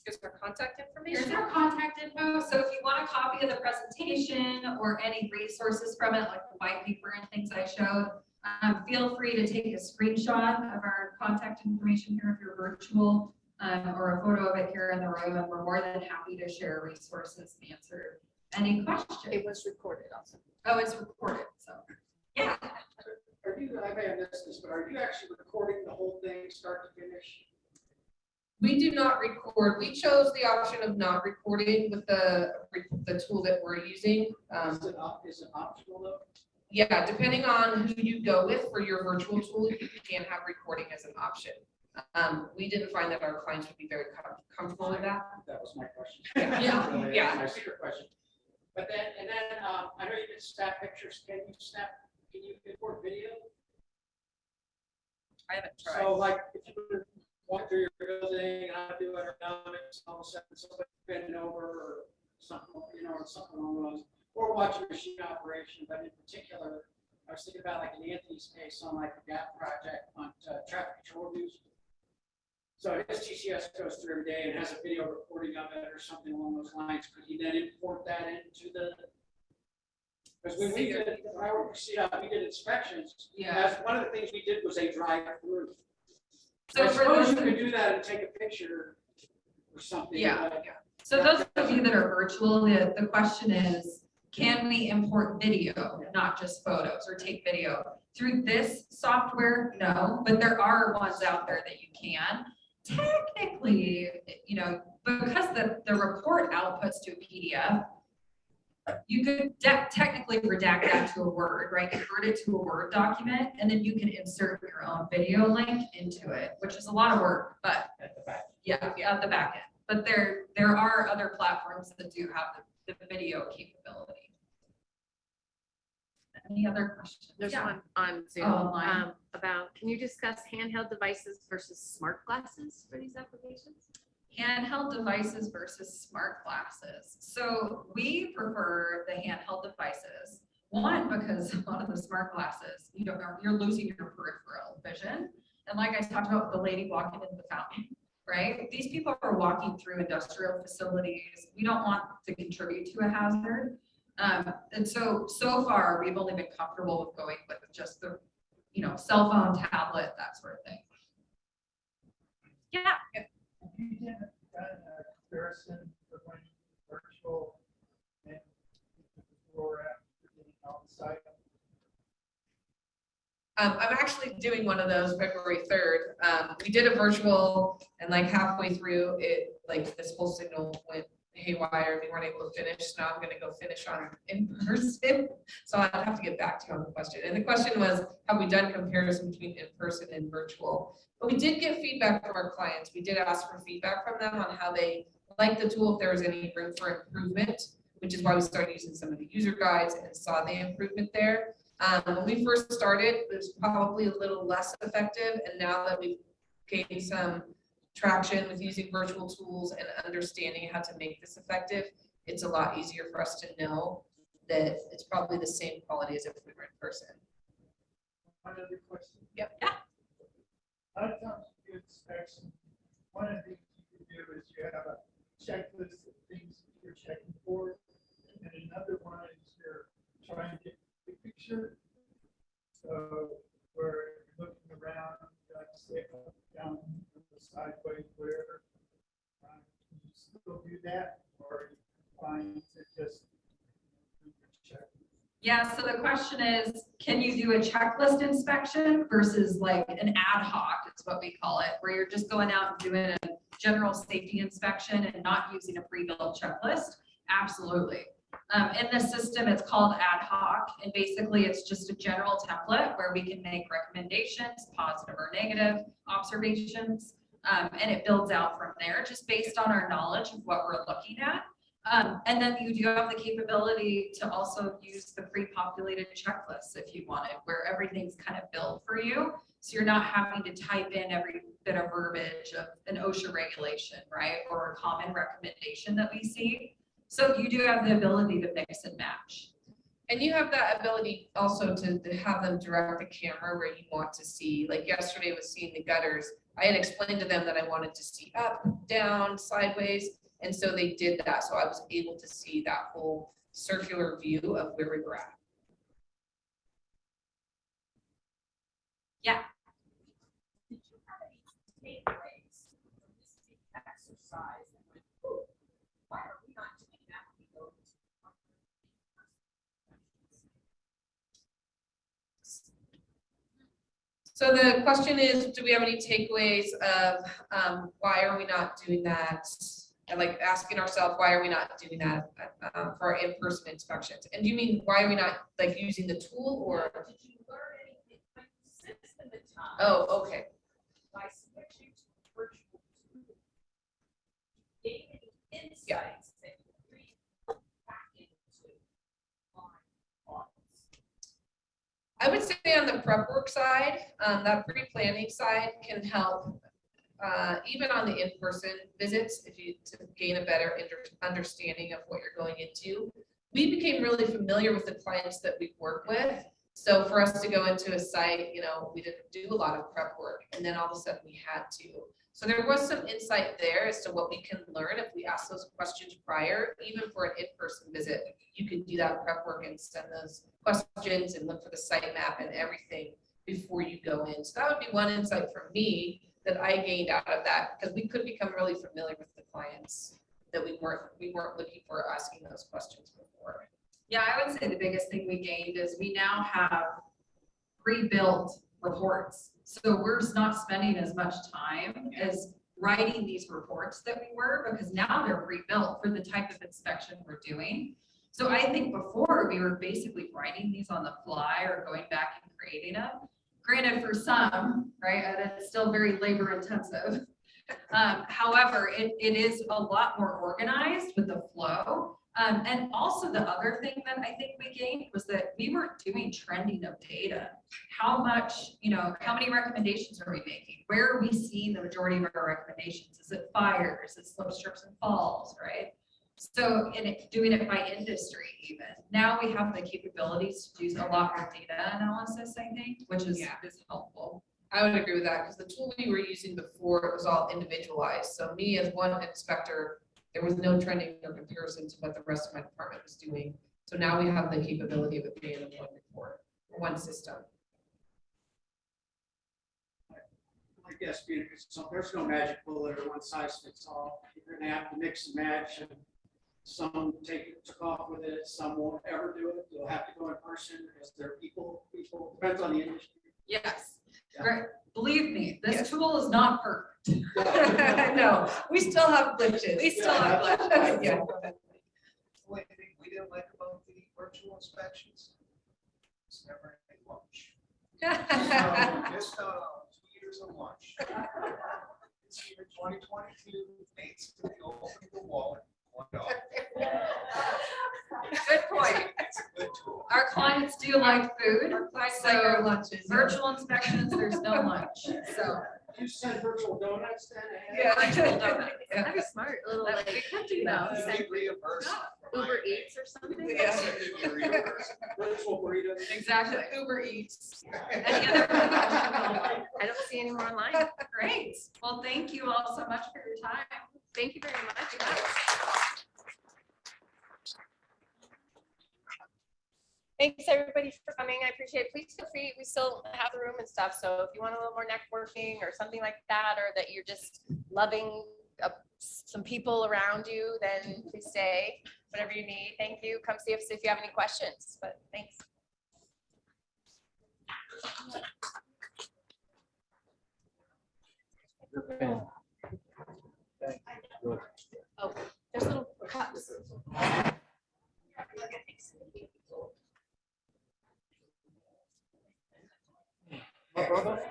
Here's our contact information. Here's our contact info. So if you want a copy of the presentation or any resources from it, like the white paper and things I showed, feel free to take a screenshot of our contact information here if you're virtual, or a photo of it here in the room, and we're more than happy to share resources and answer any questions. It was recorded also. Oh, it's recorded, so yeah. Are you, I may have missed this, but are you actually recording the whole thing start to finish? We do not record. We chose the option of not recording with the tool that we're using. Is it optional though? Yeah, depending on who you go with for your virtual tool, you can have recording as an option. We didn't find that our clients would be very comfortable with that. That was my question. Yeah, Really, yeah. that's my secret question. But then, I know you did snap pictures. Can you import video? I haven't tried. So like if you were walking through your building, I do ergonomics, all of a sudden somebody bending over or something, or something along those, or watching machine operation. But in particular, I was thinking about like in Anthony's case on like the GAP project on traffic control views. So his TCS goes through every day and has a video recording of it or something along those lines. Could he then import that into the? Because when we did, I work for CDOT, we did inspections. Yeah. That's one of the things we did was a drive-through. So I for suppose those, you could do that and take a picture or something. Yeah, but- so those of you that are virtual, the question is, can we import video, not just photos, or take video? Through this software, no, but there are ones out there that you can. Technically, you know, because the report outputs to a PDF, you could technically redact that to a Word, right? Convert it to a Word document, and then you can insert your own video link into it, which is a lot of work, but yeah, at the back end. But there are other platforms that do have the video capability. Any other questions? There's Yeah. one on Zoom online. about, can you discuss handheld devices versus smart glasses for these applications? Handheld devices versus smart glasses. So we prefer the handheld devices. One, because a lot of the smart glasses, you're losing your peripheral vision. And like I talked about with the lady walking into the fountain, right? These people are walking through industrial facilities. We don't want to contribute to a hazard. And so far, we've only been comfortable with going with just the, cell phone, tablet, that sort of thing. Yeah. You did a comparison between virtual and before after getting on site. I'm actually doing one of those February 3rd. We did a virtual and like halfway through it, like this whole signal went haywire. We weren't able to finish. So now I'm gonna go finish on in person. So I'd have to get back to you on the question. And the question was, have we done comparison between in person and virtual? But we did get feedback from our clients. We did ask for feedback from them on how they liked the tool, if there was any room for improvement, which is why we started using some of the user guides and saw the improvement there. When we first started, it was probably a little less effective, and now that we've gained some traction with using virtual tools and understanding how to make this effective, it's a lot easier for us to know that it's probably the same quality as if we were in person. One other question. Yep. Yeah. A lot of times you do inspection, one of the things you can do is you have a checklist of things you're checking for, and another one is you're trying to get the picture. So where you're looking around, like say up, down, sideways, wherever. Can you still do that, or you find to just check? Yeah, so the question is, can you do a checklist inspection versus like an ad hoc, it's what we call it, where you're just going out and doing a general safety inspection and not using a pre-built checklist? Absolutely. In this system, it's called ad hoc, and basically it's just a general template where we can make recommendations, positive or negative observations, and it builds out from there just based on our knowledge of what we're looking at. And then you do have the capability to also use the pre-populated checklists if you wanted, where everything's kind of built for you. So you're not having to type in every bit of verbiage of an OSHA regulation, right? Or a common recommendation that we see. So you do have the ability to mix and match. And you have that ability also to have them direct the camera where you want to see. Like yesterday was seeing the gutters. I had explained to them that I wanted to see up, down, sideways. And so they did that. So I was able to see that whole circular view of where we were at. Yeah. Did you have any takeaways from this big exercise? And went, "Oh, why are we not doing that when we go to So the question is, do we have any takeaways of why are we not doing that? And like asking ourselves, why are we not doing that for our in-person inspections? And do you mean, why are we not like using the tool or? Did you learn anything from the system at times? Oh, okay. By switching to virtual tools? Gain any insights that you read back into on audits? I would say on the prep work side, that pre-planning side can help, even on the in-person visits, if you to gain a better understanding of what you're going into. We became really familiar with the clients that we work with, So for us to go into a site, you know, we didn't do a lot of prep work, and then all of a sudden we had to. So there was some insight there as to what we can learn if we ask those questions prior, even for an in-person visit. You can do that prep work and send those questions and look for the site map and everything before you go in. So that would be one insight from me that I gained out of that, because we could become really familiar with the clients that we weren't looking for asking those questions before. Yeah, I would say the biggest thing we gained is we now have pre-built reports. So we're just not spending as much time as writing these reports that we were, because now they're pre-built for the type of inspection we're doing. So I think before we were basically writing these on the fly or going back and creating them. Granted, for some, right, and it's still very labor intensive. However, it is a lot more organized with the flow. And also the other thing that I think we gained was that we weren't doing trending of data. How much, you know, how many recommendations are we making? Where are we seeing the majority of our recommendations? Is it fires? Is it slope strips and falls, right? So doing it by industry even. Now we have the capabilities to do a lot more data analysis, I think, which is helpful. I would agree with that, because the tool we were using before, it was all individualized. So me as one inspector, there was no trending or comparison to what the rest of my department was doing. So now we have the capability of it being in one report, one system. I guess so there's no magic bullet or one size fits all. You're gonna have to mix and match, and some took off with it, some won't ever do it. You'll have to go in person because there are people, depends on the industry. Yes, Yeah. great. Believe me, this Yes. tool is not perfect. No, we still have glitches. We still have glitches. Yeah. One thing we didn't like about the virtual inspections, it's never any lunch. So missed out on 2 years of lunch. It's year 2022, Nate's gonna be opening the wallet, $1. Good point. It's a good tool. Our clients do like food, so lunches. virtual inspections, there's no lunch, so. You said virtual donuts then? Yeah. Virtual donut. That'd be smart, a little That like, we could do you know, that. send Get reimbursed for my- Uber Eats or something. Yeah. Get reimbursed. Virtual burritos. Exactly. Uber Eats. Any other questions? I don't see any more online. Great. Well, thank you all so much for your time. Thank you very much. Thanks, everybody, for coming. I appreciate it. Please feel free. We still have the room and stuff. So if you want a little more networking or something like that, or that you're just loving some people around you, then please stay. Whatever you need. Thank you. Come see us if you have any questions. But thanks. Oh, there's little cups. My brother?